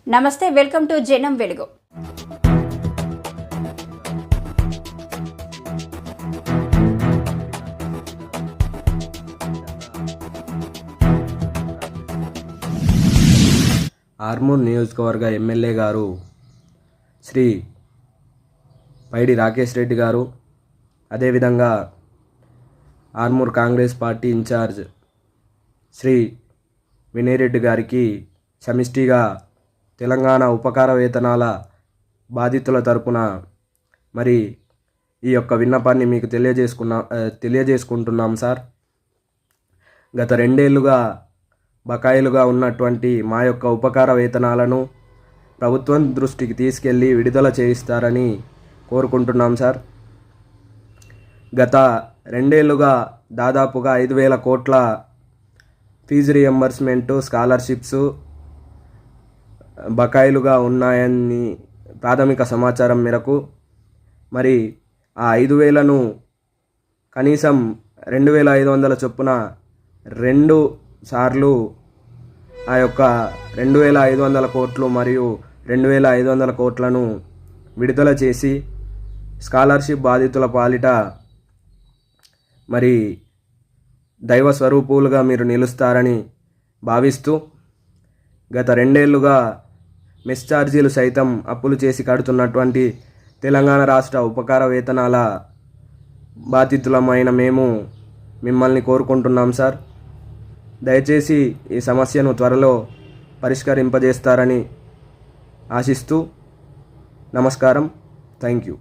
నమస్తే, welcome to జనం వెలుగు. ఆర్మూర్ నియోజకవర్గ ఎమ్మెల్యే గారు శ్రీ పైడి రాకేష్ రెడ్డి గారు, అదేవిధంగా ఆర్మూర్ కాంగ్రెస్ పార్టీ ఇన్ఛార్జ్ శ్రీ వినయ్ రెడ్డి గారికి సమిష్టిగా తెలంగాణ ఉపకార వేతనాల బాధితుల తరపున మరి ఈ యొక్క విన్నపాన్ని మీకు తెలియజేసుకుంటున్నాం సార్. గత 2 ఏళ్లుగా బకాయిలుగా ఉన్నటువంటి మా యొక్క ఉపకార వేతనాలను ప్రభుత్వం దృష్టికి తీసుకెళ్ళి విడుదల చేయిస్తారని కోరుకుంటున్నాం సార్. గత 2 ఏళ్లుగా దాదాపుగా 5,000 కోట్ల ఫీజు రియంబర్స్మెంటు, స్కాలర్షిప్స్ బకాయిలుగా ఉన్నాయని ప్రాథమిక సమాచారం మేరకు మరి ఆ 5,000ను కనీసం 2,500 చొప్పున 2 సార్లు ఆ యొక్క 2,500 కోట్లు మరియు 2,500 కోట్లను విడుదల చేసి స్కాలర్షిప్ బాధితుల పాలిట మరి దైవ స్వరూపులుగా మీరు నిలుస్తారని భావిస్తూ, గత 2 ఏళ్లుగా మెస్ ఛార్జీలు సైతం అప్పులు చేసి కడుతున్నటువంటి తెలంగాణ రాష్ట్ర ఉపకార వేతనాల బాధితులమైన మేము మిమ్మల్ని కోరుకుంటున్నాం సార్. దయచేసి ఈ సమస్యను త్వరలో పరిష్కరింపజేస్తారని ఆశిస్తూ నమస్కారం. Thank you.